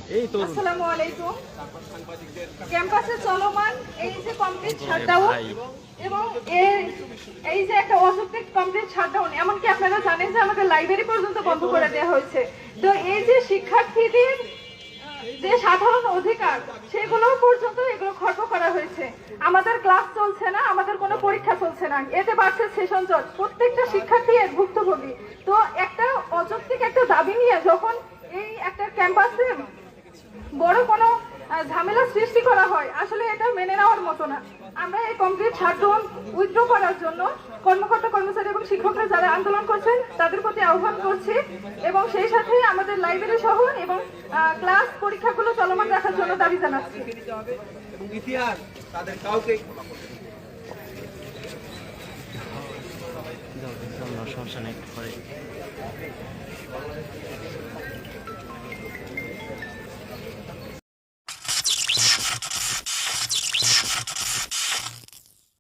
আসসালামু আলাইকুম। ক্যাম্পাসে চলমান এই যে কমপ্লিট শাটডাউন এবং এই যে একটা অযৌক্তিক কমপ্লিট শাটডাউন, এমনকি আপনারা জানেন যে আমাদের লাইব্রেরি পর্যন্ত বন্ধ করে দেওয়া হয়েছে। তো এই যে শিক্ষার্থীদের যে সাধারণ অধিকার, সেগুলো পর্যন্ত এগুলো খর্ব করা হয়েছে। আমাদের ক্লাস চলছে না, আমাদের কোনো পরীক্ষা চলছে না, এতে বাড়ছে সেশন জট। প্রত্যেকটা শিক্ষার্থী এর ভুক্তভোগী। তো একটা অযৌক্তিক একটা দাবি নিয়ে যখন এই একটা ক্যাম্পাসে বড় কোনো ঝামেলা সৃষ্টি করা হয়, আসলে এটা মেনে নেওয়ার মতো না। আমরা এই কমপ্লিট শাটডাউন উইথড্র করার জন্য কর্মকর্তা কর্মচারী এবং শিক্ষকরা যারা আন্দোলন করছেন তাদের প্রতি আহ্বান করছি, এবং সেই সাথে আমাদের লাইব্রেরি সহ এবং ক্লাস পরীক্ষাগুলো চলমান রাখার জন্য দাবি জানাচ্ছি। ইতিহাস তাদের কাউকে সমস্যা নেই করে